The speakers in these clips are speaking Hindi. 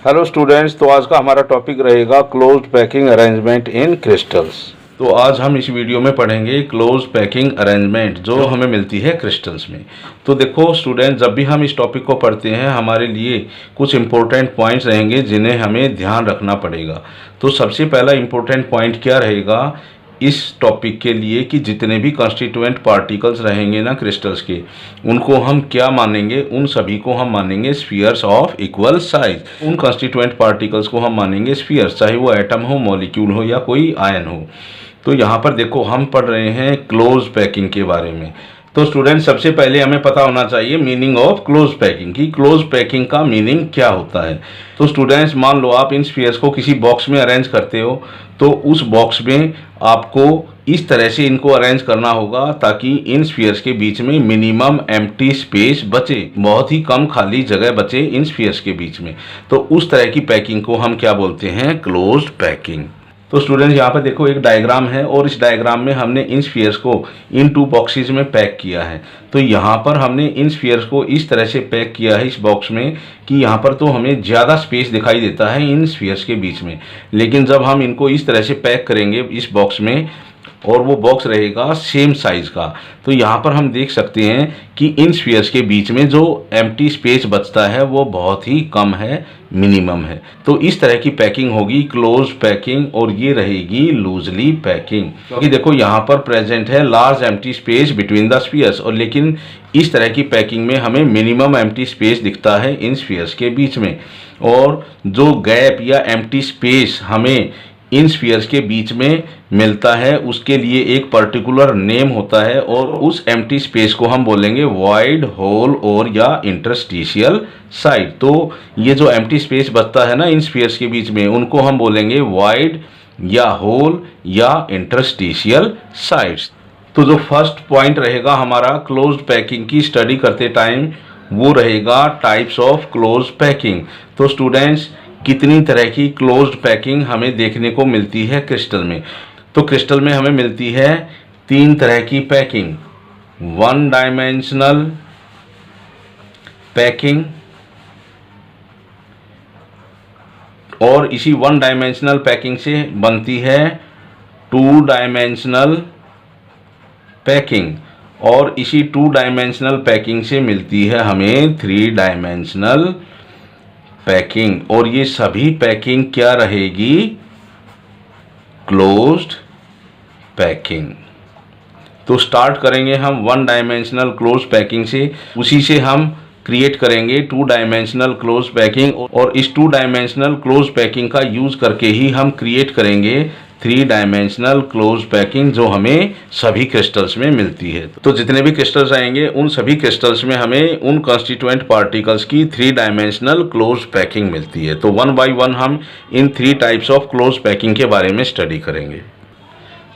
हेलो स्टूडेंट्स, तो आज का हमारा टॉपिक रहेगा क्लोज्ड पैकिंग अरेंजमेंट इन क्रिस्टल्स। तो आज हम इस वीडियो में पढ़ेंगे क्लोज पैकिंग अरेंजमेंट जो हमें मिलती है क्रिस्टल्स में। तो देखो स्टूडेंट, जब भी हम इस टॉपिक को पढ़ते हैं हमारे लिए कुछ इंपॉर्टेंट पॉइंट्स रहेंगे जिन्हें हमें ध्यान रखना पड़ेगा। तो सबसे पहला इंपॉर्टेंट पॉइंट क्या रहेगा इस टॉपिक के लिए कि जितने भी कॉन्स्टिट्यूएंट पार्टिकल्स रहेंगे ना क्रिस्टल्स के, उनको हम क्या मानेंगे, उन सभी को हम मानेंगे स्फीयर्स ऑफ इक्वल साइज। उन कॉन्स्टिट्यूएंट पार्टिकल्स को हम मानेंगे स्फीयर्स, चाहे वो एटम हो, मॉलिक्यूल हो या कोई आयन हो। तो यहाँ पर देखो हम पढ़ रहे हैं क्लोज पैकिंग के बारे में। तो स्टूडेंट, सबसे पहले हमें पता होना चाहिए मीनिंग ऑफ क्लोज पैकिंग की क्लोज पैकिंग का मीनिंग क्या होता है। तो स्टूडेंट्स, मान लो आप इन स्फीयर्स को किसी बॉक्स में अरेंज करते हो, तो उस बॉक्स में आपको इस तरह से इनको अरेंज करना होगा ताकि इन स्फीयर्स के बीच में मिनिमम एम्प्टी स्पेस बचे, बहुत ही कम खाली जगह बचे इन स्फीयर्स के बीच में। तो उस तरह की पैकिंग को हम क्या बोलते हैं, क्लोज्ड पैकिंग। तो स्टूडेंट, यहाँ पर देखो एक डायग्राम है और इस डायग्राम में हमने इन स्फीयर्स को इन 2 बॉक्सेस में पैक किया है। तो यहाँ पर हमने इन स्फीयर्स को इस तरह से पैक किया है इस बॉक्स में कि यहाँ पर तो हमें ज़्यादा स्पेस दिखाई देता है इन स्फीयर्स के बीच में, लेकिन जब हम इनको इस तरह से पैक करेंगे इस बॉक्स में और वो बॉक्स रहेगा सेम साइज का, तो यहाँ पर हम देख सकते हैं कि इन स्फीयर्स के बीच में जो एम्प्टी स्पेस बचता है वो बहुत ही कम है, मिनिमम है। तो इस तरह की पैकिंग होगी क्लोज पैकिंग और ये रहेगी लूजली पैकिंग, क्योंकि देखो यहाँ पर प्रेजेंट है large empty space between the spheres, और लेकिन इस तरह की पैकिंग में हमें मिनिमम एम्प्टी स्पेस दिखता है इन स्फीयर्स के बीच में। और जो गैप या एम्प्टी स्पेस हमें इन स्फीयर्स के बीच में मिलता है उसके लिए एक पर्टिकुलर नेम होता है, और उस एम्प्टी स्पेस को हम बोलेंगे वॉइड, होल और या इंटरस्टिशियल साइड। तो ये जो एम्प्टी स्पेस बचता है ना इन स्फीयर्स के बीच में, उनको हम बोलेंगे वॉइड या होल या इंटरस्टिशियल साइड्स। तो जो फर्स्ट पॉइंट रहेगा हमारा क्लोज्ड पैकिंग की स्टडी करते टाइम, वो रहेगा टाइप्स ऑफ क्लोज पैकिंग। तो स्टूडेंट्स, कितनी तरह की क्लोज्ड पैकिंग हमें देखने को मिलती है क्रिस्टल में। तो क्रिस्टल में हमें मिलती है 3 तरह की पैकिंग, 1 डायमेंशनल पैकिंग, और इसी 1 डायमेंशनल पैकिंग से बनती है 2 डायमेंशनल पैकिंग, और इसी 2 डायमेंशनल पैकिंग से मिलती है हमें 3 डायमेंशनल पैकिंग। और ये सभी पैकिंग क्या रहेगी, क्लोज्ड पैकिंग। तो स्टार्ट करेंगे हम 1 डायमेंशनल क्लोज पैकिंग से, उसी से हम क्रिएट करेंगे 2 डायमेंशनल क्लोज पैकिंग, और इस 2 डायमेंशनल क्लोज पैकिंग का यूज करके ही हम क्रिएट करेंगे 3 डायमेंशनल क्लोज पैकिंग जो हमें सभी क्रिस्टल्स में मिलती है। तो जितने भी क्रिस्टल्स आएंगे उन सभी क्रिस्टल्स में हमें उन कॉन्स्टिट्यूएंट पार्टिकल्स की 3 डायमेंशनल क्लोज पैकिंग मिलती है। तो 1 बाय 1 हम इन 3 टाइप्स ऑफ क्लोज पैकिंग के बारे में स्टडी करेंगे।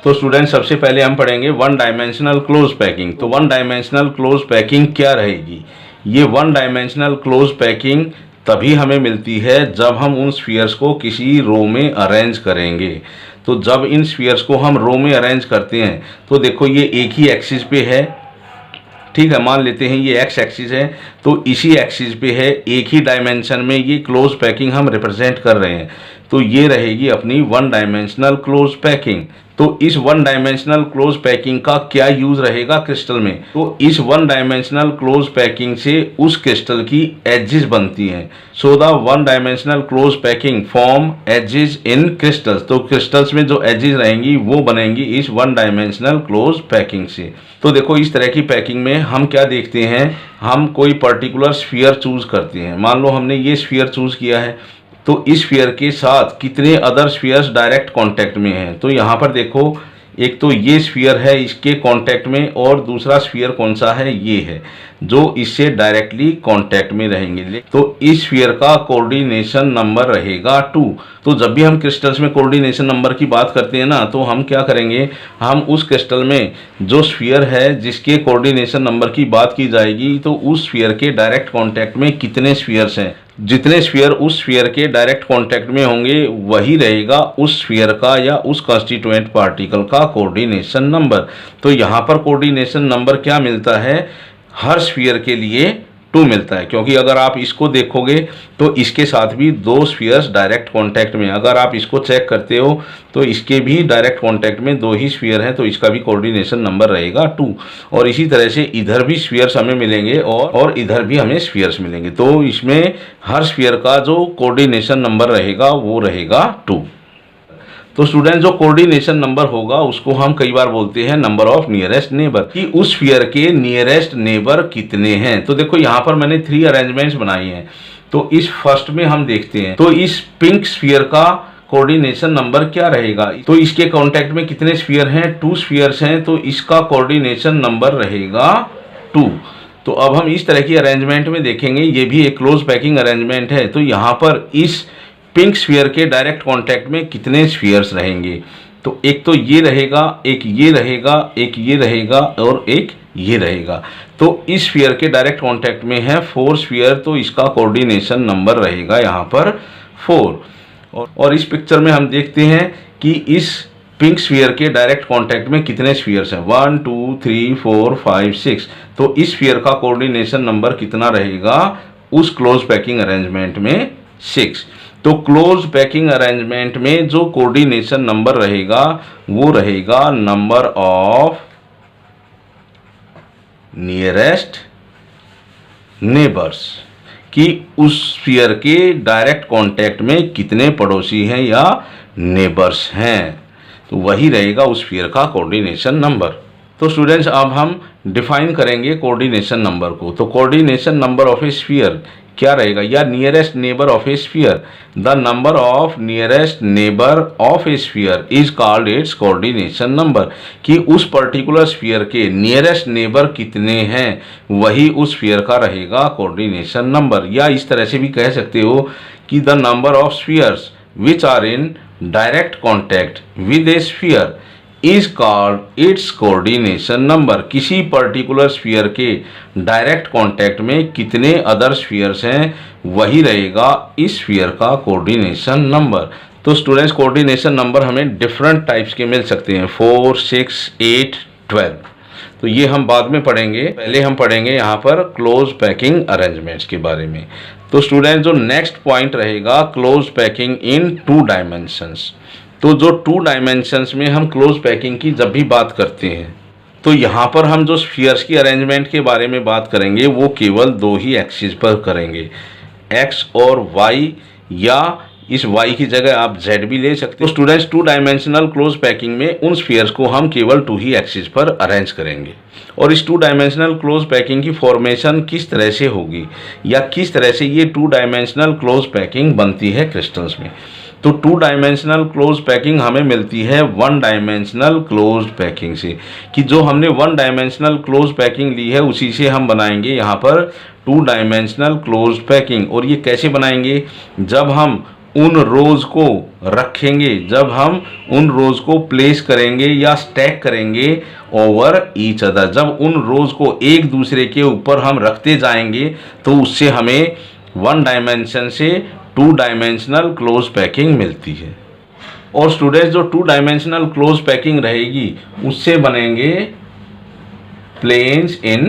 तो स्टूडेंट, सबसे पहले हम पढ़ेंगे 1 डायमेंशनल क्लोज पैकिंग। तो 1 डायमेंशनल क्लोज पैकिंग क्या रहेगी, ये 1 डायमेंशनल क्लोज पैकिंग तभी हमें मिलती है जब हम उन स्फीयर्स को किसी रो में अरेंज करेंगे। तो जब इन स्फीयर्स को हम रो में अरेंज करते हैं तो देखो ये एक ही एक्सिस पे है, ठीक है, मान लेते हैं ये एक्स एक्सिस है, तो इसी एक्सिस पे है, एक ही डायमेंशन में ये क्लोज पैकिंग हम रिप्रेजेंट कर रहे हैं। तो ये रहेगी अपनी 1 डायमेंशनल क्लोज पैकिंग। तो इस 1 डायमेंशनल क्लोज पैकिंग का क्या यूज रहेगा क्रिस्टल में, तो इस 1 डायमेंशनल क्लोज पैकिंग से उस क्रिस्टल की एजेस बनती हैं। So the 1 dimensional close packing form edges in crystals. तो क्रिस्टल्स में जो एजेस रहेंगी वो बनेंगी इस 1 डायमेंशनल क्लोज पैकिंग से। तो देखो इस तरह की पैकिंग में हम क्या देखते हैं, हम कोई पर्टिकुलर स्फीयर चूज करते हैं। मान लो हमने ये स्फीयर चूज किया है, तो इस स्फीयर के साथ कितने अदर स्फीयर्स डायरेक्ट कांटेक्ट में हैं। तो यहाँ पर देखो, एक तो ये स्फीयर है इसके कांटेक्ट में, और दूसरा स्फीयर कौन सा है, ये है जो इससे डायरेक्टली कांटेक्ट में रहेंगे। तो इस स्फीयर का कोऑर्डिनेशन नंबर रहेगा 2। तो जब भी हम क्रिस्टल्स में कोऑर्डिनेशन नंबर की बात करते हैं ना, तो हम क्या करेंगे, हम उस क्रिस्टल में जो स्फीयर है जिसके कोऑर्डिनेशन नंबर की बात की जाएगी, तो उस स्फीयर के डायरेक्ट कांटेक्ट में कितने स्फीयर्स हैं, जितने स्फीयर उस स्फीयर के डायरेक्ट कांटेक्ट में होंगे वही रहेगा उस स्फीयर का या उस कॉन्स्टिट्यूएंट पार्टिकल का कोऑर्डिनेशन नंबर। तो यहाँ पर कोऑर्डिनेशन नंबर क्या मिलता है, हर स्फीयर के लिए 2 मिलता है, क्योंकि अगर आप इसको देखोगे तो इसके साथ भी 2 स्फीयर्स डायरेक्ट कांटेक्ट में, अगर आप इसको चेक करते हो तो इसके भी डायरेक्ट कांटेक्ट में 2 ही स्फीयर हैं, तो इसका भी कोऑर्डिनेशन नंबर रहेगा 2। और इसी तरह से इधर भी स्फीयर्स हमें मिलेंगे और इधर भी हमें स्फीयर्स मिलेंगे, तो इसमें हर स्फीयर का जो कोऑर्डिनेशन नंबर रहेगा वो रहेगा 2। तो स्टूडेंट जो कोऑर्डिनेशन नंबर होगा उसको हम कई बार बोलते हैं नंबर ऑफ नियरेस्ट नेबर, कि उस स्फीयर के नियरेस्ट नेबर कितने हैं। तो देखो यहाँ पर मैंने 3 अरेंजमेंट्स बनाई हैं, तो इस फर्स्ट में हम देखते हैं, तो इस पिंक स्फीयर का कोऑर्डिनेशन नंबर क्या रहेगा। तो इसके कांटेक्ट में कितने स्फीयर हैं, 2 स्फीयर्स हैं, तो इसका कोऑर्डिनेशन नंबर रहेगा 2। तो अब हम इस तरह की अरेंजमेंट में देखेंगे, ये भी एक क्लोज पैकिंग अरेंजमेंट है, तो यहाँ पर इस पिंक स्फीयर के डायरेक्ट कांटेक्ट में कितने स्फीयर्स रहेंगे। तो एक तो ये रहेगा, एक ये रहेगा, एक ये रहेगा और एक ये रहेगा। तो इस स्फीयर के डायरेक्ट कांटेक्ट में है 4 स्फीयर, तो इसका कोऑर्डिनेशन नंबर रहेगा यहाँ पर 4। और इस पिक्चर में हम देखते हैं कि इस पिंक स्फीयर के डायरेक्ट कांटेक्ट में कितने स्फीयर्स हैं, 1 2 3 4 5 6। तो इस स्फीयर का कोऑर्डिनेशन नंबर कितना रहेगा उस क्लोज पैकिंग अरेंजमेंट में, 6। तो क्लोज पैकिंग अरेंजमेंट में जो कोऑर्डिनेशन नंबर रहेगा वो रहेगा नंबर ऑफ नियरेस्ट नेबर्स, कि उस स्फीयर के डायरेक्ट कांटेक्ट में कितने पड़ोसी हैं या नेबर्स हैं, तो वही रहेगा उस स्फीयर का कोऑर्डिनेशन नंबर। तो स्टूडेंट्स अब हम डिफाइन करेंगे कोऑर्डिनेशन नंबर को। तो coordination number of A sphere क्या रहेगा, या nearest neighbour of A sphere, the number of nearest neighbour of A sphere is called its coordination number, कि उस पर्टिकुलर स्फीयर के नियरेस्ट नेबर कितने हैं वही उस स्फीयर का रहेगा कोऑर्डिनेशन नंबर। या इस तरह से भी कह सकते हो कि the number of spheres which are in direct contact with a sphere is called its coordination number, किसी पर्टिकुलर स्फीयर के डायरेक्ट कांटेक्ट में कितने अदर स्फीयर्स हैं वही रहेगा इस स्फीयर का कोऑर्डिनेशन नंबर। तो स्टूडेंट्स कोऑर्डिनेशन नंबर हमें डिफरेंट टाइप्स के मिल सकते हैं, 4 6 8 12। तो ये हम बाद में पढ़ेंगे, पहले हम पढ़ेंगे यहाँ पर क्लोज पैकिंग अरेंजमेंट्स के बारे में। तो स्टूडेंट जो नेक्स्ट पॉइंट रहेगा क्लोज पैकिंग इन 2 डायमेंशंस। तो जो 2 डायमेंशंस में हम क्लोज पैकिंग की जब भी बात करते हैं तो यहाँ पर हम जो स्फीयर्स की अरेंजमेंट के बारे में बात करेंगे वो केवल 2 ही एक्सिस पर करेंगे, x और y, या इस y की जगह आप z भी ले सकते हो। तो स्टूडेंट्स 2 डायमेंशनल क्लोज पैकिंग में उन स्फीयर्स को हम केवल 2 ही एक्सिस पर अरेंज करेंगे। और इस 2 डायमेंशनल क्लोज पैकिंग की फॉर्मेशन किस तरह से होगी या किस तरह से ये 2 डायमेंशनल क्लोज पैकिंग बनती है क्रिस्टल्स में। तो 2 डायमेंशनल क्लोज पैकिंग हमें मिलती है 1 डायमेंशनल क्लोज पैकिंग से, कि जो हमने 1 डायमेंशनल क्लोज पैकिंग ली है उसी से हम बनाएंगे यहाँ पर 2 डायमेंशनल क्लोज पैकिंग। और ये कैसे बनाएंगे, जब हम उन रोज को रखेंगे, जब हम उन रोज को प्लेस करेंगे या स्टैक करेंगे ओवर ईच अदर, जब उन रोज को एक दूसरे के ऊपर हम रखते जाएंगे तो उससे हमें 1 डायमेंशन से 2 डायमेंशनल क्लोज पैकिंग मिलती है। और स्टूडेंट्स जो 2 डायमेंशनल क्लोज पैकिंग रहेगी उससे बनेंगे प्लेन्स इन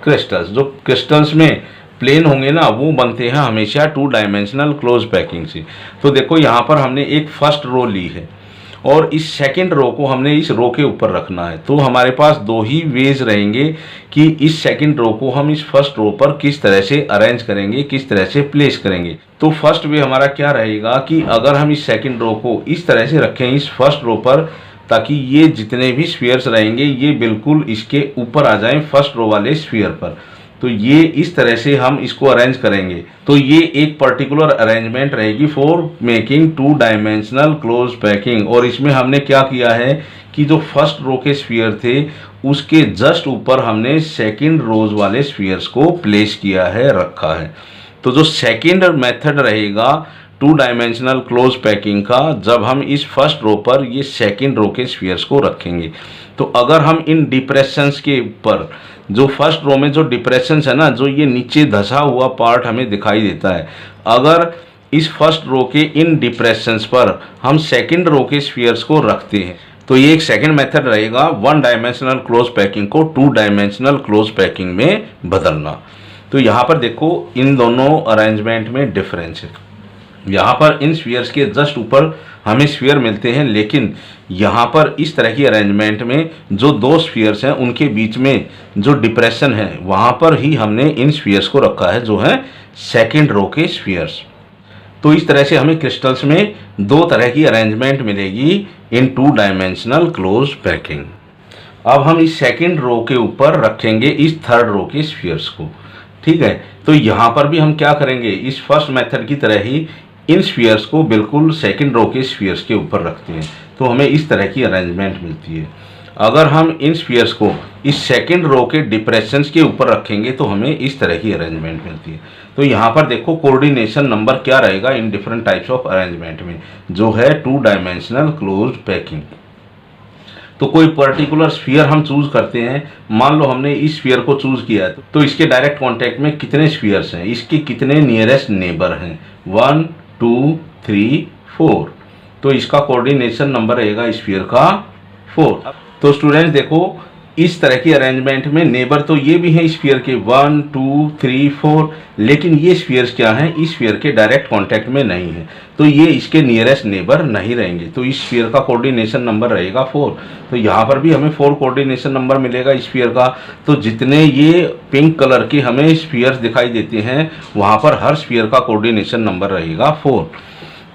क्रिस्टल्स। जो क्रिस्टल्स में प्लेन होंगे ना वो बनते हैं हमेशा 2 डायमेंशनल क्लोज पैकिंग से। तो देखो यहाँ पर हमने एक फर्स्ट रो ली है और इस सेकंड रो को हमने इस रो के ऊपर रखना है, तो हमारे पास 2 ही वेज रहेंगे कि इस सेकंड रो को हम इस फर्स्ट रो पर किस तरह से अरेंज करेंगे, किस तरह से प्लेस करेंगे। तो फर्स्ट वे हमारा क्या रहेगा कि अगर हम इस सेकंड रो को इस तरह से रखें इस फर्स्ट रो पर, ताकि ये जितने भी स्फीयर्स रहेंगे ये बिल्कुल इसके ऊपर आ जाएं फर्स्ट रो वाले स्फीयर पर। तो ये इस तरह से हम इसको अरेंज करेंगे। तो ये एक पर्टिकुलर अरेंजमेंट रहेगी for making 2 dimensional close packing. और इसमें हमने क्या किया है कि जो फर्स्ट रो के स्फीयर थे उसके जस्ट ऊपर हमने सेकंड रोज वाले स्फीयर्स को प्लेस किया है, रखा है। तो जो सेकंड मेथड रहेगा 2 डायमेंशनल क्लोज पैकिंग का, जब हम इस फर्स्ट रो पर ये सेकंड रो के स्फीयर्स को रखेंगे, तो अगर हम इन डिप्रेशंस के ऊपर, जो फर्स्ट रो में जो डिप्रेशंस है ना, जो ये नीचे धंसा हुआ पार्ट हमें दिखाई देता है, अगर इस फर्स्ट रो के इन डिप्रेशंस पर हम सेकंड रो के स्फीयर्स को रखते हैं तो ये एक सेकंड मेथड रहेगा 1 डायमेंशनल क्लोज पैकिंग को 2 डायमेंशनल क्लोज पैकिंग में बदलना। तो यहाँ पर देखो इन दोनों अरेंजमेंट में डिफरेंस है। यहाँ पर इन स्फीयर्स के जस्ट ऊपर हमें स्फीयर मिलते हैं, लेकिन यहाँ पर इस तरह की अरेंजमेंट में जो दो स्फीयर्स हैं उनके बीच में जो डिप्रेशन है वहाँ पर ही हमने इन स्फीयर्स को रखा है, जो है सेकेंड रो के स्फीयर्स। तो इस तरह से हमें क्रिस्टल्स में दो तरह की अरेंजमेंट मिलेगी इन टू डायमेंशनल क्लोज पैकिंग। अब हम इस सेकेंड रो के ऊपर रखेंगे इस थर्ड रो के स्फीयर्स को, ठीक है। तो यहाँ पर भी हम क्या करेंगे, इस फर्स्ट मेथड की तरह ही इन स्फीयर्स को बिल्कुल सेकेंड रो के स्फीयर्स के ऊपर रखते हैं, तो हमें इस तरह की अरेंजमेंट मिलती है। अगर हम इन स्फीयर्स को इस सेकेंड रो के डिप्रेशंस के ऊपर रखेंगे तो हमें इस तरह की अरेंजमेंट मिलती है। तो यहाँ पर देखो कोऑर्डिनेशन नंबर क्या रहेगा in different types of arrangement में, जो है टू डायमेंशनल क्लोज्ड पैकिंग। तो कोई पर्टिकुलर स्फीयर हम चूज करते हैं, मान लो हमने इस स्फीयर को चूज किया है, तो इसके डायरेक्ट कांटेक्ट में कितने स्फीयर्स हैं, इसके कितने नियरेस्ट नेबर हैं, 1 2 3 4। तो इसका कोऑर्डिनेशन नंबर रहेगा स्फीयर का 4। तो स्टूडेंट्स देखो इस तरह की अरेंजमेंट में नेबर तो ये भी हैं स्फीयर के 1 2 3 4, लेकिन ये स्फीयर्स क्या हैं, इस स्फीयर के डायरेक्ट कांटेक्ट में नहीं है, तो ये इसके नियरेस्ट नेबर नहीं रहेंगे। तो इस स्फीयर का कोऑर्डिनेशन नंबर रहेगा 4। तो यहाँ पर भी हमें 4 कोऑर्डिनेशन नंबर मिलेगा स्फीयर का। तो जितने ये पिंक कलर के हमें स्फीयर्स दिखाई देते हैं वहाँ पर हर स्फीयर का कोऑर्डिनेशन नंबर रहेगा 4।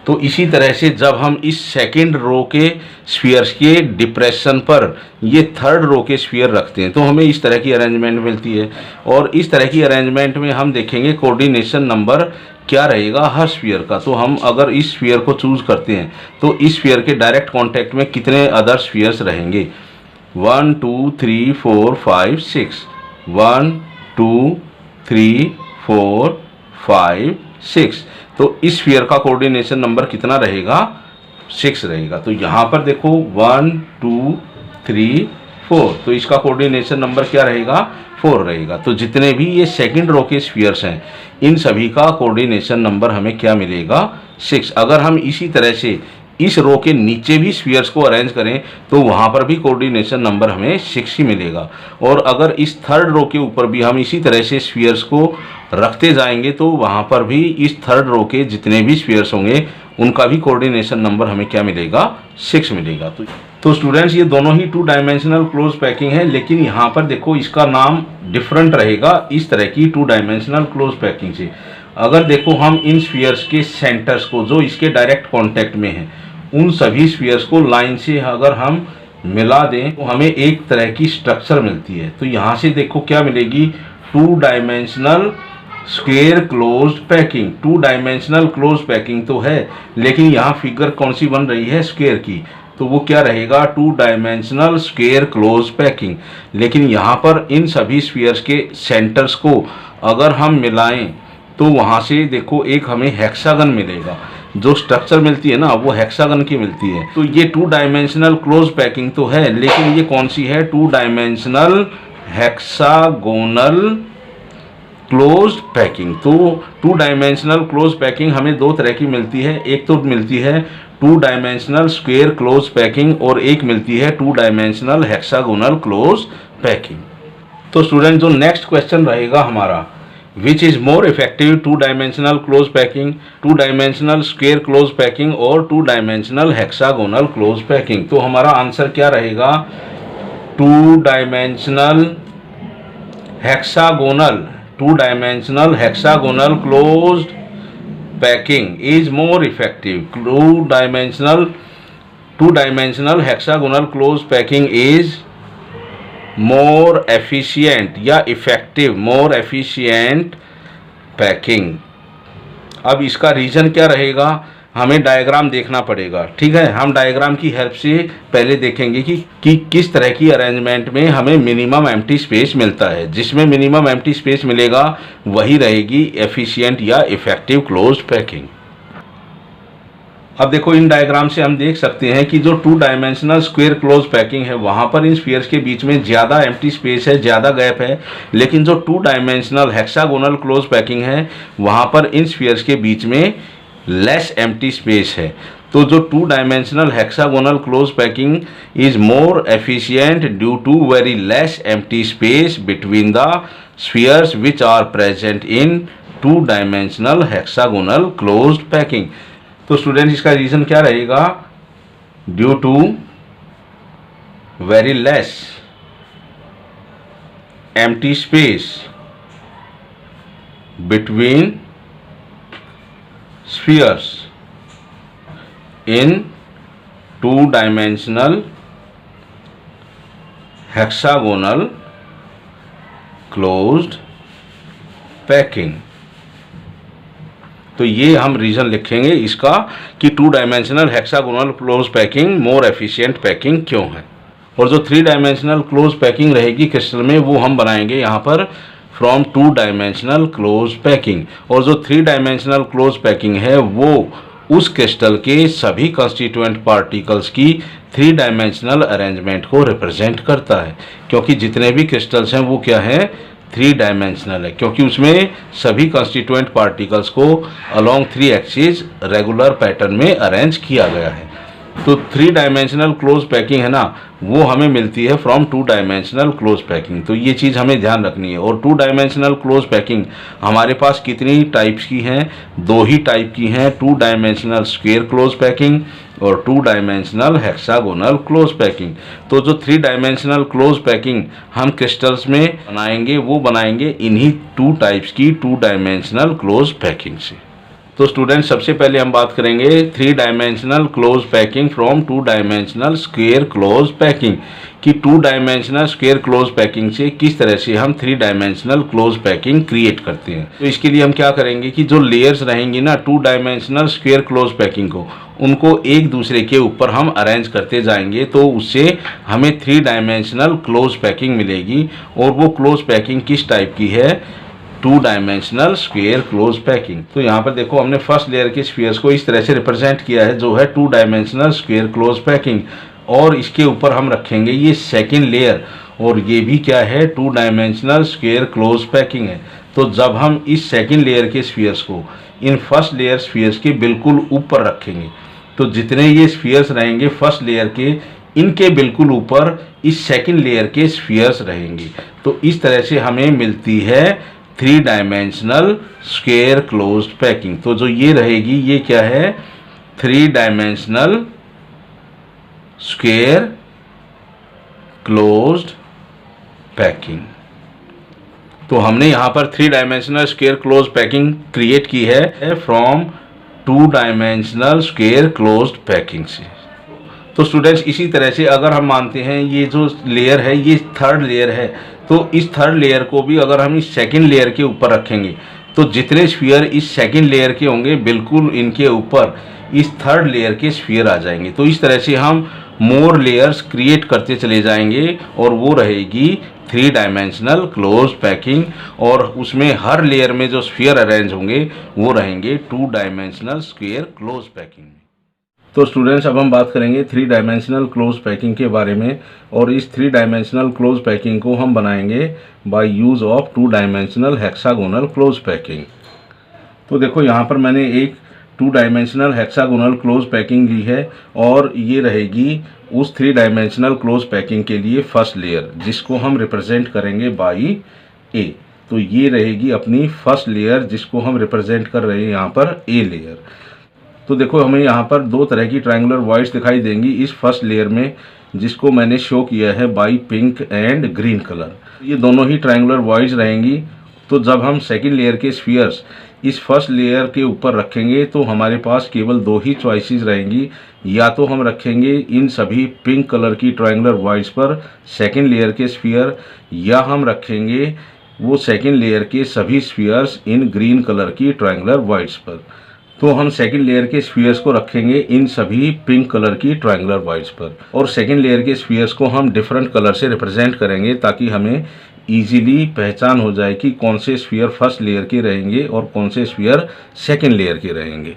तो इसी तरह से जब हम इस सेकेंड रो के स्फीयर्स के डिप्रेशन पर ये थर्ड रो के स्फीयर रखते हैं तो हमें इस तरह की अरेंजमेंट मिलती है। और इस तरह की अरेंजमेंट में हम देखेंगे कोऑर्डिनेशन नंबर क्या रहेगा हर स्फीयर का। तो हम अगर इस स्फीयर को चूज करते हैं तो इस स्फीयर के डायरेक्ट कांटेक्ट में कितने अदर स्फीयर्स रहेंगे, 1 2 3 4 5 6, 1 2 3 4 5 6। तो इस स्फीयर का कोऑर्डिनेशन नंबर कितना रहेगा, 6 रहेगा। तो यहाँ पर देखो 1 2 3 4, तो इसका कोऑर्डिनेशन नंबर क्या रहेगा, 4 रहेगा। तो जितने भी ये सेकंड रो के स्फीयर्स हैं इन सभी का कोऑर्डिनेशन नंबर हमें क्या मिलेगा, 6। अगर हम इसी तरह से इस रो के नीचे भी स्फीयर्स को अरेंज करें तो वहाँ पर भी कोऑर्डिनेशन नंबर हमें 6 ही मिलेगा। और अगर इस थर्ड रो के ऊपर भी हम इसी तरह से स्फीयर्स को रखते जाएंगे तो वहाँ पर भी इस थर्ड रो के जितने भी स्फीयर्स होंगे उनका भी कोऑर्डिनेशन नंबर हमें क्या मिलेगा, 6 मिलेगा। तो स्टूडेंट्स ये दोनों ही टू डायमेंशनल क्लोज पैकिंग है, लेकिन यहाँ पर देखो इसका नाम डिफरेंट रहेगा इस तरह की टू डायमेंशनल क्लोज पैकिंग से। अगर देखो हम इन स्फीयर्स के सेंटर्स को जो इसके डायरेक्ट कांटेक्ट में हैं उन सभी स्फीयर्स को लाइन से अगर हम मिला दें तो हमें एक तरह की स्ट्रक्चर मिलती है। तो यहाँ से देखो क्या मिलेगी, to dimensional square closed packing. Two dimensional close packing तो है, लेकिन यहाँ फिगर कौन सी बन रही है, स्क्वायर की, तो वो क्या रहेगा, two dimensional square close packing. लेकिन यहाँ पर इन सभी स्फीयर्स के सेंटर्स को अगर हम मिलाएं तो वहाँ से देखो एक हमें हेक्सागन मिलेगा। जो स्ट्रक्चर मिलती है ना वो हेक्सागन की मिलती है। तो ये टू डायमेंशनल क्लोज पैकिंग तो है, लेकिन ये कौन सी है, two dimensional hexagonal close packing. तो टू डायमेंशनल क्लोज पैकिंग हमें दो तरह की मिलती है, एक तो मिलती है two dimensional square close packing और एक मिलती है two dimensional hexagonal close packing. तो स्टूडेंट जो नेक्स्ट क्वेश्चन रहेगा हमारा, which is more effective, two dimensional close packing, two dimensional square close packing और two dimensional hexagonal close packing. तो हमारा आंसर क्या रहेगा, two dimensional hexagonal, two dimensional hexagonal closed packing is more effective. Two dimensional hexagonal close packing is more efficient या इफेक्टिव, मोर एफिशिएंट पैकिंग। अब इसका रीजन क्या रहेगा, हमें डायग्राम देखना पड़ेगा, ठीक है। हम डायग्राम की हेल्प से पहले देखेंगे कि किस तरह की अरेंजमेंट में हमें मिनिमम एम्प्टी स्पेस मिलता है। जिसमें मिनिमम एम्प्टी स्पेस मिलेगा वही रहेगी एफिशिएंट या इफेक्टिव क्लोज्ड पैकिंग। अब देखो इन डायग्राम से हम देख सकते हैं कि जो to dimensional square close packing है वहाँ पर इन स्फीयर्स के बीच में ज़्यादा एम्प्टी स्पेस है, ज़्यादा गैप है। लेकिन जो to dimensional hexagonal close packing है वहाँ पर इन स्फीयर्स के बीच में लेस एम्प्टी स्पेस है। तो जो 2 dimensional hexagonal close packing is more efficient due to very less empty space between the spheres which are present in 2 dimensional hexagonal closed packing. तो स्टूडेंट इसका रीजन क्या रहेगा? Due to very less empty space between spheres in 2-dimensional hexagonal closed packing। तो ये हम रीज़न लिखेंगे इसका कि 2 dimensional hexagonal close packing more efficient packing क्यों है। और जो 3 डायमेंशनल क्लोज पैकिंग रहेगी क्रिस्टल में वो हम बनाएंगे यहाँ पर फ्रॉम 2 डायमेंशनल क्लोज पैकिंग। और जो 3 डायमेंशनल क्लोज पैकिंग है वो उस क्रिस्टल के सभी कंस्टिट्यूएंट पार्टिकल्स की 3 डायमेंशनल अरेंजमेंट को रिप्रेजेंट करता है, क्योंकि जितने भी क्रिस्टल्स हैं वो क्या है? 3 डायमेंशनल है, क्योंकि उसमें सभी कंस्टिट्यूएंट पार्टिकल्स को अलोंग 3 एक्सिस रेगुलर पैटर्न में अरेंज किया गया है। तो 3 डायमेंशनल क्लोज पैकिंग है ना, वो हमें मिलती है फ्रॉम 2 डायमेंशनल क्लोज पैकिंग। तो ये चीज़ हमें ध्यान रखनी है। और 2 डायमेंशनल क्लोज पैकिंग हमारे पास कितनी टाइप्स की हैं? 2 ही टाइप की हैं, 2 डायमेंशनल स्क्वायर क्लोज पैकिंग और 2 डायमेंशनल हेक्सागोनल क्लोज पैकिंग। तो जो 3 डायमेंशनल क्लोज पैकिंग हम क्रिस्टल्स में बनाएंगे वो बनाएंगे इन्हीं 2 टाइप्स की 2 डायमेंशनल क्लोज पैकिंग से। तो स्टूडेंट सबसे पहले हम बात करेंगे 3 dimensional close packing from 2 dimensional square close packing कि 2 डायमेंशनल स्क्वायर क्लोज पैकिंग से किस तरह से हम 3 डायमेंशनल क्लोज पैकिंग क्रिएट करते हैं। तो इसके लिए हम क्या करेंगे कि जो लेयर्स रहेंगी ना 2 डायमेंशनल स्क्वायर क्लोज पैकिंग को, उनको एक दूसरे के ऊपर हम अरेंज करते जाएंगे, तो उससे हमें 3 डायमेंशनल क्लोज पैकिंग मिलेगी। और वो क्लोज पैकिंग किस टाइप की है? 2 डायमेंशनल स्क्वायर क्लोज पैकिंग। तो यहाँ पर देखो हमने फर्स्ट लेयर के स्फीयर्स को इस तरह से रिप्रेजेंट किया है जो है 2 डायमेंशनल स्क्वायर क्लोज पैकिंग। और इसके ऊपर हम रखेंगे ये सेकेंड लेयर, और ये भी क्या है? 2 डायमेंशनल स्क्वायर क्लोज पैकिंग है। तो जब हम इस सेकेंड लेयर के स्फीयर्स को इन फर्स्ट लेयर स्फीयर्स के बिल्कुल ऊपर रखेंगे, तो जितने ये स्फीयर्स रहेंगे फर्स्ट लेयर के, इनके बिल्कुल ऊपर इस सेकेंड लेयर के स्फीयर्स रहेंगे। तो इस तरह से हमें मिलती है 3 डायमेंशनल स्क्वायर क्लोज्ड पैकिंग। तो जो ये रहेगी ये क्या है? 3 डायमेंशनल स्क्वायर क्लोज्ड पैकिंग। तो हमने यहाँ पर 3 dimensional square close packing create की है from 2 dimensional square closed packing से। तो स्टूडेंट्स इसी तरह से अगर हम मानते हैं ये जो लेयर है ये थर्ड लेयर है, तो इस थर्ड लेयर को भी अगर हम इस सेकंड लेयर के ऊपर रखेंगे तो जितने स्फीयर इस सेकंड लेयर के होंगे बिल्कुल इनके ऊपर इस थर्ड लेयर के स्फीयर आ जाएंगे। तो इस तरह से हम मोर लेयर्स क्रिएट करते चले जाएंगे और वो रहेगी 3 डायमेंशनल क्लोज पैकिंग। और उसमें हर लेयर में जो स्फीयर अरेंज होंगे वो रहेंगे 2 डायमेंशनल स्क्वायर क्लोज पैकिंग। तो स्टूडेंट्स अब हम बात करेंगे 3 डायमेंशनल क्लोज पैकिंग के बारे में। और इस 3 डायमेंशनल क्लोज पैकिंग को हम बनाएंगे by use of 2 dimensional hexagonal close packing. तो देखो यहाँ पर मैंने एक 2 डायमेंशनल हेक्सागोनल क्लोज पैकिंग ली है और ये रहेगी उस 3 डायमेंशनल क्लोज पैकिंग के लिए फर्स्ट लेयर, जिसको हम रिप्रेजेंट करेंगे बाई ए। तो ये रहेगी अपनी फर्स्ट लेयर जिसको हम रिप्रेजेंट कर रहे हैं यहाँ पर ए लेयर। तो देखो हमें यहाँ पर 2 तरह की ट्रायंगुलर वॉइड्स दिखाई देंगी इस फर्स्ट लेयर में, जिसको मैंने शो किया है by pink and green colour. ये दोनों ही ट्रायंगुलर वॉइड्स रहेंगी। तो जब हम सेकंड लेयर के स्फीयर्स इस फर्स्ट लेयर के ऊपर रखेंगे तो हमारे पास केवल 2 ही चॉइसेस रहेंगी, या तो हम रखेंगे इन सभी पिंक कलर की ट्रायंगुलर वॉइड्स पर सेकंड लेयर के स्फीयर, या हम रखेंगे वो सेकंड लेयर के सभी स्फीयर्स इन ग्रीन कलर की ट्रायंगुलर वॉइड्स पर। तो हम सेकंड लेयर के स्फीयर्स को रखेंगे इन सभी पिंक कलर की ट्रायंगुलर वॉइड्स पर, और सेकंड लेयर के स्फीयर्स को हम डिफरेंट कलर से रिप्रेजेंट करेंगे ताकि हमें इजीली पहचान हो जाए कि कौन से स्फीयर फर्स्ट लेयर के रहेंगे और कौन से स्फीयर सेकंड लेयर के रहेंगे।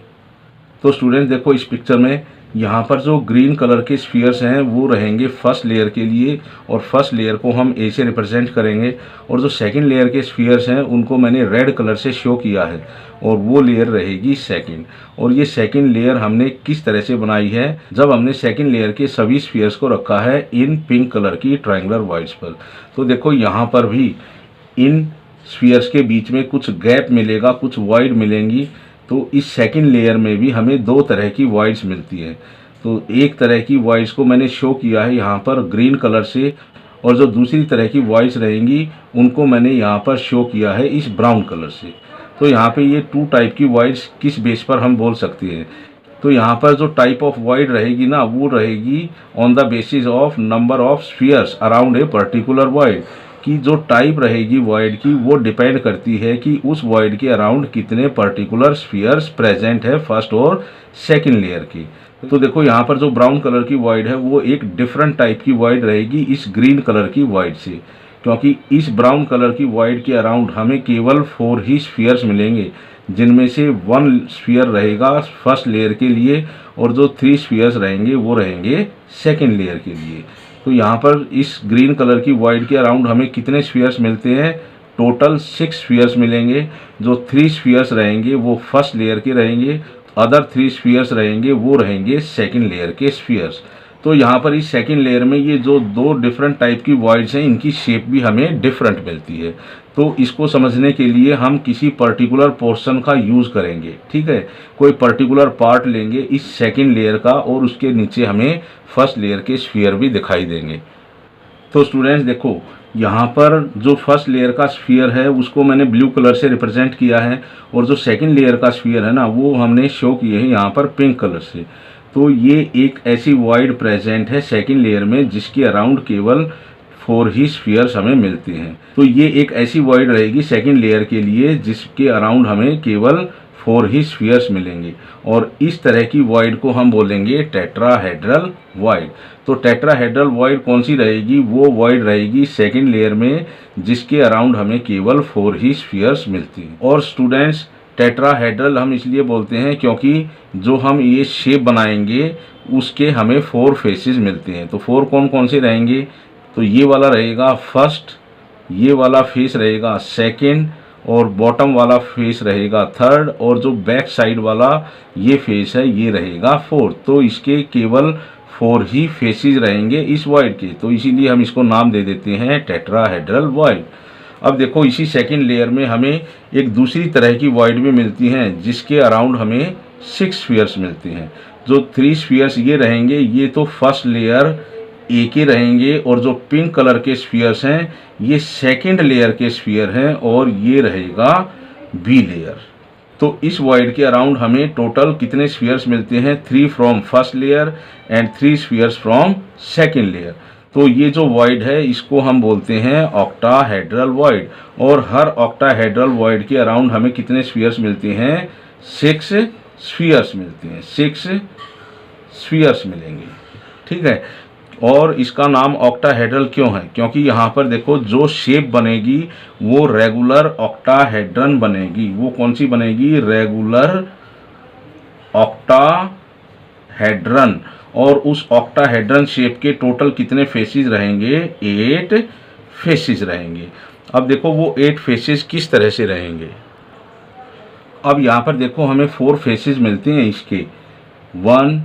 तो स्टूडेंट देखो इस पिक्चर में यहाँ पर जो ग्रीन कलर के स्फीयर्स हैं वो रहेंगे फर्स्ट लेयर के लिए, और फर्स्ट लेयर को हम ए से रिप्रेजेंट करेंगे, और जो सेकंड लेयर के स्फीयर्स हैं उनको मैंने रेड कलर से शो किया है, और वो लेयर रहेगी सेकंड। और ये सेकंड लेयर हमने किस तरह से बनाई है, जब हमने सेकंड लेयर के सभी स्फीयर्स को रखा है इन पिंक कलर की ट्रायंगुलर वॉइड्स पर। तो देखो यहाँ पर भी इन स्फीयर्स के बीच में कुछ गैप मिलेगा, कुछ वॉइड मिलेंगी। तो इस सेकंड लेयर में भी हमें दो तरह की वॉइड्स मिलती है। तो एक तरह की वॉइड्स को मैंने शो किया है यहाँ पर ग्रीन कलर से, और जो दूसरी तरह की वॉइड्स रहेंगी उनको मैंने यहाँ पर शो किया है इस ब्राउन कलर से। तो यहाँ पे ये टू टाइप की वॉइड्स किस बेस पर हम बोल सकते हैं, तो यहाँ पर जो टाइप ऑफ वॉइड रहेगी ना, वो रहेगी on the basis of number of spheres around a particular void. कि जो टाइप रहेगी वॉइड की वो डिपेंड करती है कि उस वॉइड के अराउंड कितने पर्टिकुलर स्फीयर्स प्रेजेंट है फर्स्ट और सेकंड लेयर की। तो देखो यहाँ पर जो ब्राउन कलर की वॉइड है वो एक डिफरेंट टाइप की वॉइड रहेगी इस ग्रीन कलर की वॉइड से, क्योंकि इस ब्राउन कलर की वॉइड के अराउंड हमें केवल 4 ही स्फीयर्स मिलेंगे, जिनमें से 1 स्फीयर रहेगा फर्स्ट लेयर के लिए, और जो 3 स्फीयर्स रहेंगे वो रहेंगे सेकंड लेयर के लिए। तो यहाँ पर इस ग्रीन कलर की वॉइड के अराउंड हमें कितने स्फीयर्स मिलते हैं, टोटल 6 स्फीयर्स मिलेंगे। जो 3 स्फीयर्स रहेंगे वो फर्स्ट लेयर के रहेंगे, अदर 3 स्फीयर्स रहेंगे वो रहेंगे सेकंड लेयर के स्फीयर्स। तो यहाँ पर इस सेकंड लेयर में ये जो 2 डिफरेंट टाइप की वॉइड्स हैं इनकी शेप भी हमें डिफरेंट मिलती है। तो इसको समझने के लिए हम किसी पर्टिकुलर पोर्शन का यूज़ करेंगे, ठीक है। कोई पर्टिकुलर पार्ट लेंगे इस सेकंड लेयर का, और उसके नीचे हमें फर्स्ट लेयर के स्फीयर भी दिखाई देंगे। तो स्टूडेंट्स देखो यहाँ पर जो फर्स्ट लेयर का स्फीयर है उसको मैंने ब्लू कलर से रिप्रेजेंट किया है, और जो सेकंड लेयर का स्फीयर है ना वो हमने शो किए हैं यहाँ पर पिंक कलर से। तो ये एक ऐसी वॉइड प्रेजेंट है सेकंड लेयर में जिसके अराउंड केवल 4 ही स्फीयर्स हमें मिलते हैं। तो ये एक ऐसी वॉइड रहेगी सेकंड लेयर के लिए जिसके अराउंड हमें केवल 4 ही स्फीयर्स मिलेंगे, और इस तरह की वॉइड को हम बोलेंगे टेट्राहेड्रल वॉइड। तो टेट्राहेड्रल वॉइड कौन सी रहेगी, वो वॉइड रहेगी सेकंड लेयर में जिसके अराउंड हमें केवल 4 ही स्फीयर्स मिलती हैं। और स्टूडेंट्स टेट्राहेड्रल हम इसलिए बोलते हैं क्योंकि जो हम ये शेप बनाएंगे उसके हमें 4 फेसेस मिलते हैं। तो 4 कौन कौन से रहेंगे, तो ये वाला रहेगा फर्स्ट, ये वाला फेस रहेगा सेकंड, और बॉटम वाला फेस रहेगा थर्ड, और जो बैक साइड वाला ये फेस है ये रहेगा फोर्थ। तो इसके केवल 4 ही फेसेस रहेंगे इस वॉइड के, तो इसीलिए हम इसको नाम दे देते हैं टेट्राहेड्रल वॉइड। अब देखो इसी सेकंड लेयर में हमें एक दूसरी तरह की वॉइड भी मिलती हैं जिसके अराउंड हमें 6 स्फीयर्स मिलते हैं। जो 3 स्फीयर्स ये रहेंगे ये तो फर्स्ट लेयर ए के रहेंगे, और जो पिंक कलर के स्फीयर्स हैं ये सेकंड लेयर के स्फीयर हैं, और ये रहेगा बी लेयर। तो इस वॉइड के अराउंड हमें टोटल कितने स्फीयर्स मिलते हैं, 3 from first layer and 3 spheres from second layer. तो ये जो वॉइड है इसको हम बोलते हैं ऑक्टाहेड्रल वॉइड, और हर ऑक्टाहेड्रल वॉइड के अराउंड हमें कितने स्फीयर्स मिलते हैं, 6 स्फीयर्स मिलते हैं, 6 स्फीयर्स मिलेंगे, ठीक है। और इसका नाम ऑक्टाहेड्रल क्यों है, क्योंकि यहाँ पर देखो जो शेप बनेगी वो रेगुलर ऑक्टाहेड्रन बनेगी। वो कौन सी बनेगी, रेगुलर ऑक्टाहेड्रन। और उस ऑक्टाहेड्रन शेप के टोटल कितने फेसेस रहेंगे, 8 फेसेस रहेंगे। अब देखो वो 8 फेसेस किस तरह से रहेंगे। अब यहाँ पर देखो हमें 4 फेसेस मिलते हैं इसके, 1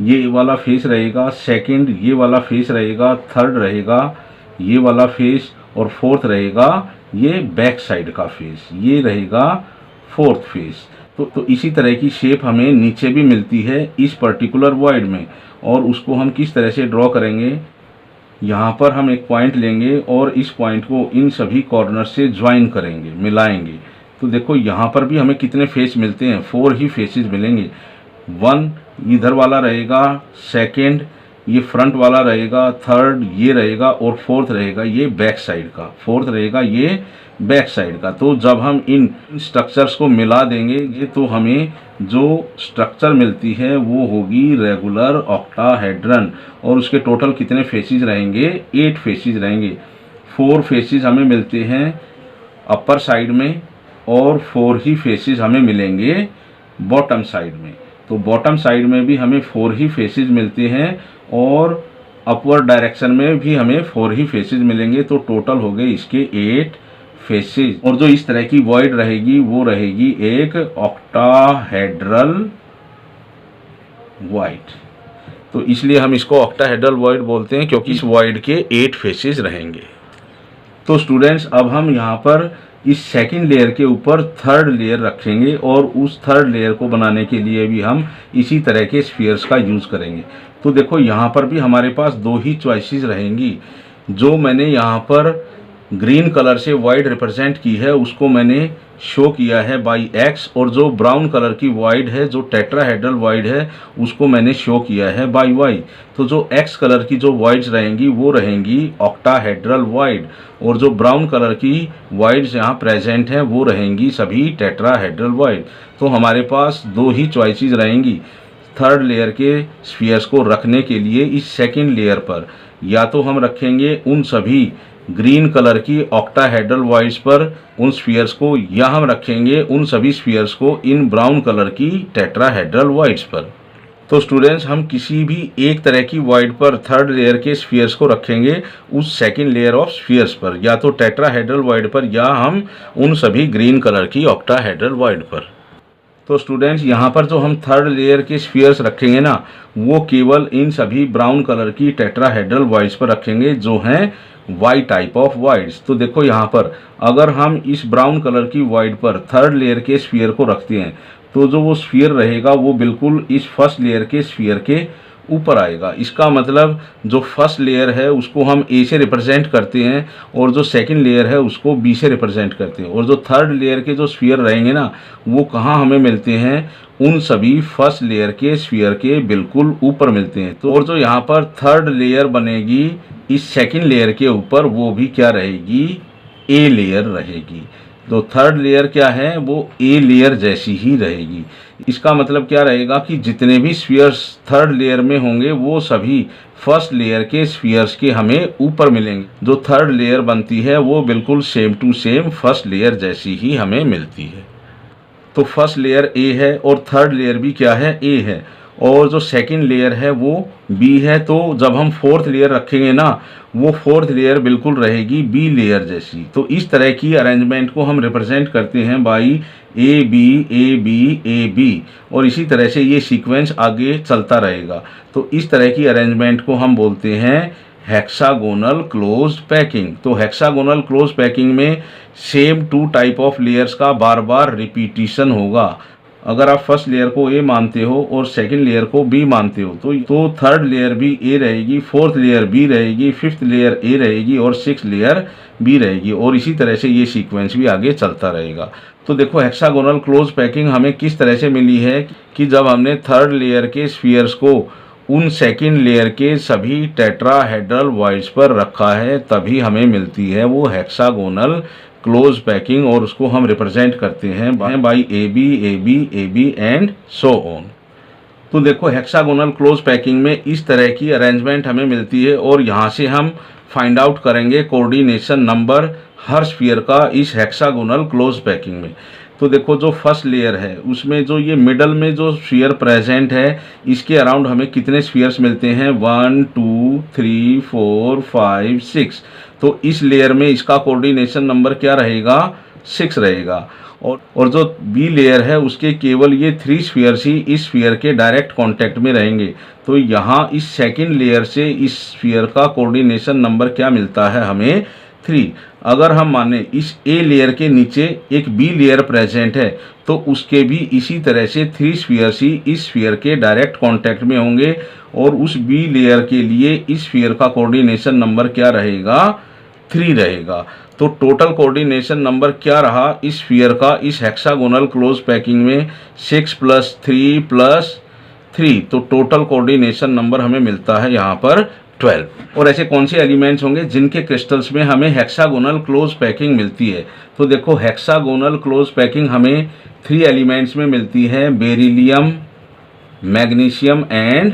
ये वाला फेस रहेगा, सेकंड ये वाला फेस रहेगा, थर्ड रहेगा ये वाला फेस, और फोर्थ रहेगा ये बैक साइड का फेस, ये रहेगा फोर्थ फेस। तो इसी तरह की शेप हमें नीचे भी मिलती है इस पर्टिकुलर वॉइड में, और उसको हम किस तरह से ड्रॉ करेंगे, यहाँ पर हम एक पॉइंट लेंगे और इस पॉइंट को इन सभी कॉर्नर से ज्वाइन करेंगे, मिलाएंगे। तो देखो यहाँ पर भी हमें कितने फेस मिलते हैं, 4 ही फेसेस मिलेंगे। 1 इधर वाला रहेगा, सेकंड ये फ्रंट वाला रहेगा, थर्ड ये रहेगा, और फोर्थ रहेगा ये बैक साइड का, फोर्थ रहेगा ये बैक साइड का। तो जब हम इन स्ट्रक्चर्स को मिला देंगे तो हमें जो स्ट्रक्चर मिलती है वो होगी रेगुलर ऑक्टाहेड्रन, और उसके टोटल कितने फेसेस रहेंगे, 8 फेसेस रहेंगे। 4 फेसेस हमें मिलते हैं अपर साइड में, और 4 ही फेसेस हमें मिलेंगे बॉटम साइड में। तो बॉटम साइड में भी हमें 4 ही फेसेस मिलते हैं और अपवर्ड डायरेक्शन में भी हमें 4 ही फेसेस मिलेंगे। तो टोटल हो गए इसके 8 फेसेस। और जो इस तरह की वॉइड रहेगी वो रहेगी एक ऑक्टाहेड्रल वॉइड। तो इसलिए हम इसको ऑक्टाहेड्रल वॉइड बोलते हैं क्योंकि इस वॉइड के 8 फेसेस रहेंगे। तो स्टूडेंट्स अब हम यहाँ पर इस सेकंड लेयर के ऊपर थर्ड लेयर रखेंगे और उस थर्ड लेयर को बनाने के लिए भी हम इसी तरह के स्फीयर्स का यूज़ करेंगे। तो देखो यहाँ पर भी हमारे पास 2 ही चॉइसेस रहेंगी। जो मैंने यहाँ पर ग्रीन कलर से वॉइड रिप्रेजेंट की है उसको मैंने शो किया है बाई एक्स, और जो ब्राउन कलर की वॉइड है जो टेट्राहेड्रल वॉइड है उसको मैंने शो किया है बाई वाई। तो जो एक्स कलर की जो वॉइड्स रहेंगी वो रहेंगी ऑक्टाहेड्रल वॉइड, और जो ब्राउन कलर की वॉइड्स यहाँ प्रेजेंट हैं वो रहेंगी सभी टेट्राहेड्रल वॉइड। तो हमारे पास 2 ही चॉइसेस रहेंगी थर्ड लेयर के स्फीयर्स को रखने के लिए इस सेकेंड लेयर पर। या तो हम रखेंगे उन सभी ग्रीन कलर की ऑक्टाहेड्रल वॉइड्स पर उन स्फीयर्स को, या हम रखेंगे उन सभी स्फीयर्स को इन ब्राउन कलर की टेट्राहेड्रल वॉइड्स पर। तो स्टूडेंट्स हम किसी भी एक तरह की वॉइड पर थर्ड लेयर के स्फीयर्स को रखेंगे उस सेकंड लेयर ऑफ स्फीयर्स पर, या तो टेट्राहेड्रल वॉइड पर या हम उन सभी ग्रीन कलर की ऑक्टाहेड्रल वॉइड पर। तो स्टूडेंट्स यहाँ पर जो हम थर्ड लेयर के स्फीयर्स रखेंगे ना वो केवल इन सभी ब्राउन कलर की टेट्राहेड्रल वॉइड्स पर रखेंगे जो हैं वाई टाइप ऑफ वॉइड्स। तो देखो यहाँ पर अगर हम इस ब्राउन कलर की वॉइड पर थर्ड लेयर के स्फीयर को रखते हैं तो जो वो स्फीयर रहेगा वो बिल्कुल इस फर्स्ट लेयर के स्फीयर के ऊपर आएगा। इसका मतलब जो फर्स्ट लेयर है उसको हम ए से रिप्रेजेंट करते हैं और जो सेकंड लेयर है उसको बी से रिप्रेजेंट करते हैं, और जो थर्ड लेयर के जो स्फीयर रहेंगे ना वो कहाँ हमें मिलते हैं, उन सभी फर्स्ट लेयर के स्फीयर के बिल्कुल ऊपर मिलते हैं। तो और जो यहाँ पर थर्ड लेयर बनेगी इस सेकंड लेयर के ऊपर वो भी क्या रहेगी, ए लेयर रहेगी। तो थर्ड लेयर क्या है वो ए लेयर जैसी ही रहेगी। इसका मतलब क्या रहेगा कि जितने भी स्फीयर्स थर्ड लेयर में होंगे वो सभी फर्स्ट लेयर के स्फीयर्स के हमें ऊपर मिलेंगे। जो थर्ड लेयर बनती है वो बिल्कुल same to same first layer जैसी ही हमें मिलती है। तो फर्स्ट लेयर ए है और थर्ड लेयर भी क्या है, ए है, और जो सेकंड लेयर है वो बी है। तो जब हम फोर्थ लेयर रखेंगे ना वो फोर्थ लेयर बिल्कुल रहेगी बी लेयर जैसी। तो इस तरह की अरेंजमेंट को हम रिप्रेजेंट करते हैं by A B A B A B, और इसी तरह से ये सीक्वेंस आगे चलता रहेगा। तो इस तरह की अरेंजमेंट को हम बोलते हैं हेक्सागोनल क्लोज्ड पैकिंग। तो हेक्सागोनल क्लोज पैकिंग में सेम 2 टाइप ऑफ लेयर्स का बार बार रिपीटिशन होगा। अगर आप फर्स्ट लेयर को ए मानते हो और सेकंड लेयर को बी मानते हो तो थर्ड लेयर भी ए रहेगी, फोर्थ लेयर बी रहेगी, फिफ्थ लेयर ए रहेगी और सिक्स्थ लेयर बी रहेगी, और इसी तरह से ये सीक्वेंस भी आगे चलता रहेगा। तो देखो हेक्सागोनल क्लोज पैकिंग हमें किस तरह से मिली है कि जब हमने थर्ड लेयर के स्फीयर्स को उन सेकंड लेयर के सभी टेट्राहेड्रल वॉइड्स पर रखा है तभी हमें मिलती है वो हेक्सागोनल क्लोज पैकिंग, और उसको हम रिप्रेजेंट करते हैं by A B and so on. तो देखो हेक्सागोनल क्लोज पैकिंग में इस तरह की अरेंजमेंट हमें मिलती है, और यहाँ से हम फाइंड आउट करेंगे कोऑर्डिनेशन नंबर हर स्फीयर का इस हेक्सागोनल क्लोज पैकिंग में। तो देखो जो फर्स्ट लेयर है उसमें जो ये मिडल में जो स्फीयर प्रेजेंट है इसके अराउंड हमें कितने स्फीयर्स मिलते हैं, 1 2 3 4 5 6। तो इस लेयर में इसका कोऑर्डिनेशन नंबर क्या रहेगा, 6 रहेगा। और जो बी लेयर है उसके केवल ये 3 स्फीयर्स ही इस स्फीयर के डायरेक्ट कांटेक्ट में रहेंगे। तो यहाँ इस सेकंड लेयर से इस स्फीयर का कोऑर्डिनेशन नंबर क्या मिलता है हमें, 3। अगर हम माने इस ए लेयर के नीचे एक बी लेयर प्रेजेंट है तो उसके भी इसी तरह से 3 स्फीयर्स ही इस स्फीयर के डायरेक्ट कांटेक्ट में होंगे, और उस बी लेयर के लिए इस स्फीयर का कोऑर्डिनेशन नंबर क्या रहेगा, 3 रहेगा। तो टोटल कोऑर्डिनेशन नंबर क्या रहा इस स्फीयर का इस हेक्सागोनल क्लोज पैकिंग में, 6 + 3 + 3। तो टोटल कोऑर्डिनेशन नंबर हमें मिलता है यहाँ पर 12। और ऐसे कौन से एलिमेंट्स होंगे जिनके क्रिस्टल्स में हमें हेक्सागोनल क्लोज पैकिंग मिलती है। तो देखो हेक्सागोनल क्लोज पैकिंग हमें 3 एलिमेंट्स में मिलती है, बेरिलियम, मैग्नीशियम एंड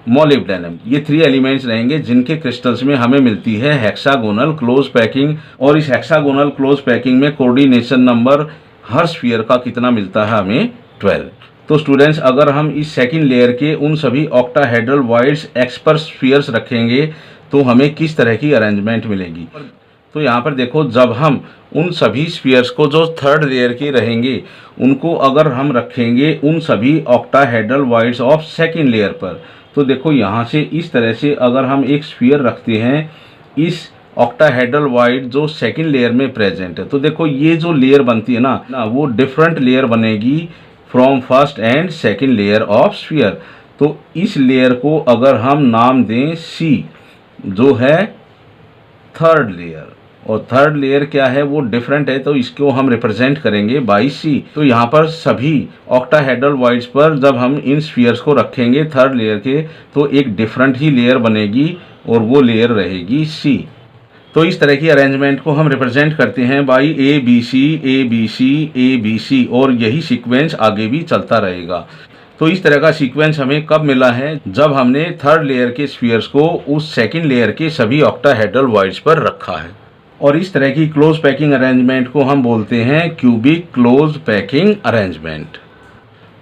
मोलिब्डेनम। ये 3 एलिमेंट्स रहेंगे जिनके क्रिस्टल्स में हमें मिलती है हेक्सागोनल क्लोज पैकिंग। और इस हेक्सागोनल क्लोज पैकिंग में कोऑर्डिनेशन नंबर हर स्फीयर का कितना मिलता है हमें, 12। तो स्टूडेंट्स अगर हम इस सेकंड लेयर के उन सभी ऑक्टाहेड्रल वॉइड्स एक्सपर स्फीयर्स रखेंगे तो हमें किस तरह की अरेंजमेंट मिलेगी। तो यहाँ पर देखो, जब हम उन सभी स्फीयर्स को जो थर्ड लेयर के रहेंगे उनको अगर हम रखेंगे उन सभी octahedral voids of second layer पर, तो देखो यहाँ से इस तरह से अगर हम एक स्फीयर रखते हैं इस ऑक्टाहेड्रल वॉइड जो सेकंड लेयर में प्रेजेंट है, तो देखो ये जो लेयर बनती है ना वो डिफरेंट लेयर बनेगी from first and second layer of sphere. तो इस लेयर को अगर हम नाम दें सी, जो है थर्ड लेयर, और थर्ड लेयर क्या है वो डिफरेंट है, तो इसको हम रिप्रेजेंट करेंगे बाई सी। तो यहाँ पर सभी ऑक्टाहेड्रल वॉइड्स पर जब हम इन स्फीयर्स को रखेंगे थर्ड लेयर के तो एक डिफरेंट ही लेयर बनेगी और वो लेयर रहेगी सी। तो इस तरह की अरेंजमेंट को हम रिप्रेजेंट करते हैं by A B C A B C A B C, और यही सीक्वेंस आगे भी चलता रहेगा। तो इस तरह का सीक्वेंस हमें कब मिला है, जब हमने थर्ड लेयर के स्फीयर्स को उस सेकंड लेयर के सभी ऑक्टाहेड्रल वॉइड्स पर रखा है। और इस तरह की क्लोज पैकिंग अरेंजमेंट को हम बोलते हैं क्यूबिक क्लोज पैकिंग अरेंजमेंट।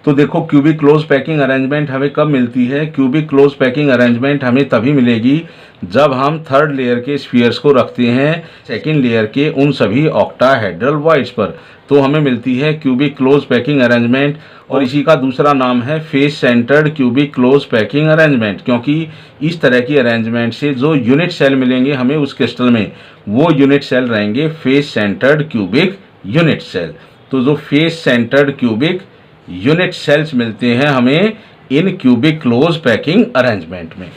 तो देखो, क्यूबिक क्लोज पैकिंग अरेंजमेंट हमें कब मिलती है। क्यूबिक क्लोज पैकिंग अरेंजमेंट हमें तभी मिलेगी जब हम थर्ड लेयर के स्फीयर्स को रखते हैं सेकंड लेयर के उन सभी ऑक्टाहेड्रल वॉइड्स पर, तो हमें मिलती है क्यूबिक क्लोज पैकिंग अरेंजमेंट। और इसी का दूसरा नाम है face centred cubic close packing arrangement, क्योंकि इस तरह की अरेंजमेंट से जो यूनिट सेल मिलेंगे हमें उस क्रिस्टल में, वो यूनिट सेल रहेंगे face centred cubic unit cell. तो जो face centred cubic unit cells मिलते हैं हमें इन क्यूबिक क्लोज पैकिंग अरेंजमेंट में।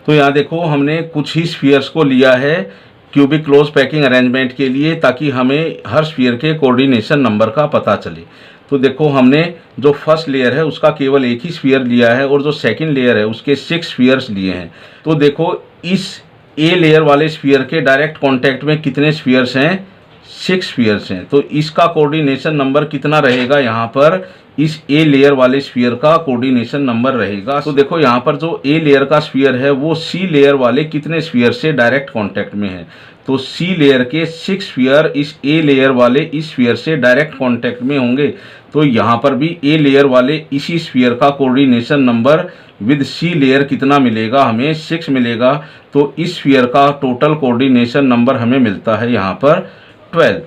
तो यहाँ देखो, हमने कुछ ही स्फीयर्स को लिया है क्यूबिक क्लोज पैकिंग अरेंजमेंट के लिए, ताकि हमें हर स्फीयर के कोऑर्डिनेशन नंबर का पता चले। तो देखो, हमने जो फर्स्ट लेयर है उसका केवल एक ही स्फीयर लिया है और जो सेकंड लेयर है उसके 6 स्फीयर्स लिए हैं। तो देखो, इस ए लेयर वाले स्फीयर के डायरेक्ट कांटेक्ट में कितने स्फीयर्स हैं, 6 स्फीयर्स हैं। तो इसका कोऑर्डिनेशन नंबर कितना रहेगा, यहाँ पर इस ए लेयर वाले स्फीयर का कोऑर्डिनेशन नंबर रहेगा। तो देखो, यहाँ पर जो ए लेयर का स्फीयर है वो सी लेयर वाले कितने स्फीयर से डायरेक्ट कांटेक्ट में है, तो सी लेयर के 6 स्फीयर इस ए लेयर वाले इस स्फीयर से डायरेक्ट कांटेक्ट में होंगे। तो यहाँ पर भी ए लेयर वाले इसी स्फीयर का coordination number with C layer कितना मिलेगा, हमें 6 मिलेगा। तो इस स्फीयर का टोटल कोऑर्डिनेशन नंबर हमें मिलता है यहाँ पर 12।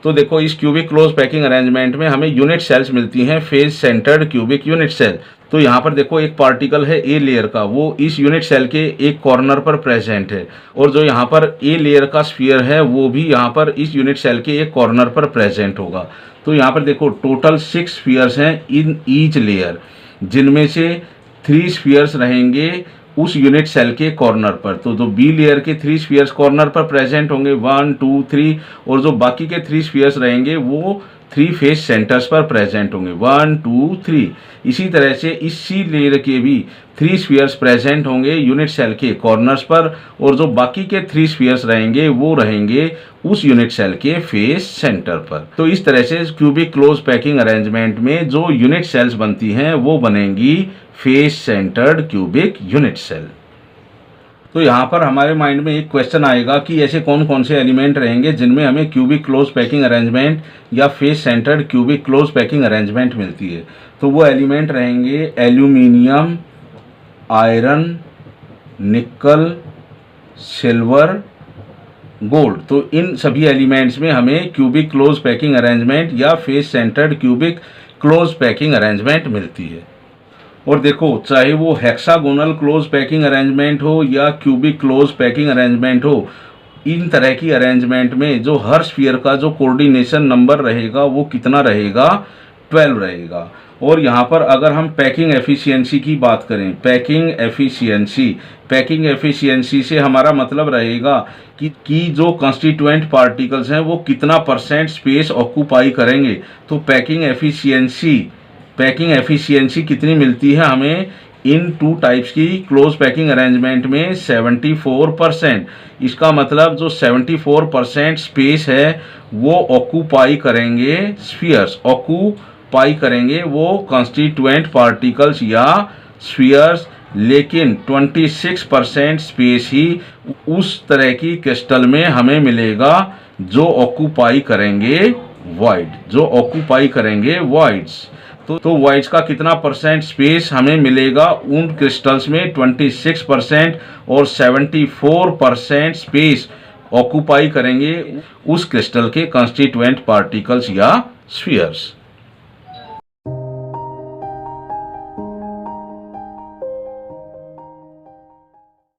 तो देखो, इस क्यूबिक क्लोज पैकिंग अरेंजमेंट में हमें यूनिट सेल्स मिलती हैं face centred cubic unit cell. तो यहाँ पर देखो, एक पार्टिकल है ए लेयर का, वो इस यूनिट सेल के एक कॉर्नर पर प्रेजेंट है, और जो यहाँ पर ए लेयर का स्फीयर है वो भी यहाँ पर इस यूनिट सेल के एक कॉर्नर पर प्रेजेंट होगा। तो यहाँ पर देखो, टोटल 6 स्फीयर्स हैं इन ईच लेयर, जिनमें से 3 स्फीयर्स रहेंगे उस यूनिट सेल के कॉर्नर पर। तो जो बी लेयर के 3 स्फीयर्स कॉर्नर पर प्रेजेंट होंगे 1 2 3, और जो बाकी के 3 स्फीयर्स रहेंगे वो 3 फेस सेंटर्स पर प्रेजेंट होंगे 1 2 3। इसी तरह से इस सी लेयर के भी 3 स्फीयर्स प्रेजेंट होंगे यूनिट सेल के कॉर्नर्स पर, और जो बाकी के 3 स्फीयर्स रहेंगे वो रहेंगे उस यूनिट सेल के फेस सेंटर पर। तो इस तरह से क्यूबिक क्लोज पैकिंग अरेंजमेंट में जो यूनिट सेल्स बनती हैं वो बनेंगी face centred cubic unit cell. तो यहाँ पर हमारे माइंड में एक क्वेश्चन आएगा कि ऐसे कौन कौन से एलिमेंट रहेंगे जिनमें हमें क्यूबिक क्लोज पैकिंग अरेंजमेंट या face centred cubic close packing arrangement मिलती है। तो वो एलिमेंट रहेंगे एल्यूमिनियम, आयरन, निकल, सिल्वर, गोल्ड। तो इन सभी एलिमेंट्स में हमें क्यूबिक क्लोज पैकिंग अरेंजमेंट या face centred cubic close packing arrangement मिलती है। और देखो, चाहे वो हेक्सागोनल क्लोज पैकिंग अरेंजमेंट हो या क्यूबिक क्लोज पैकिंग अरेंजमेंट हो, इन तरह की अरेंजमेंट में जो हर स्फीयर का जो कोऑर्डिनेशन नंबर रहेगा वो कितना रहेगा, 12 रहेगा। और यहाँ पर अगर हम पैकिंग एफिशिएंसी की बात करें, पैकिंग एफिशिएंसी से हमारा मतलब रहेगा कि जो कंस्टिट्यूएंट पार्टिकल्स हैं वो कितना % स्पेस ऑक्यूपाई करेंगे। तो पैकिंग एफिशिएंसी कितनी मिलती है हमें इन 2 टाइप्स की क्लोज पैकिंग अरेंजमेंट में, 74%। इसका मतलब जो 74% स्पेस है वो ऑक्यूपाई करेंगे स्फीयर्स, ऑक्यूपाई करेंगे वो कंस्टिट्यूएंट पार्टिकल्स या स्फीयर्स, लेकिन 26% स्पेस ही उस तरह की क्रिस्टल में हमें मिलेगा जो ऑक्यूपाई करेंगे वॉइड, जो ऑक्यूपाई करेंगे वॉइड्स। तो वॉइड्स का कितना परसेंट स्पेस हमें मिलेगा उन क्रिस्टल्स में? 26% और 74% स्पेस ऑक्यूपाई करेंगे उस क्रिस्टल के कंस्टिट्यूएंट पार्टिकल्स या स्फीयर्स।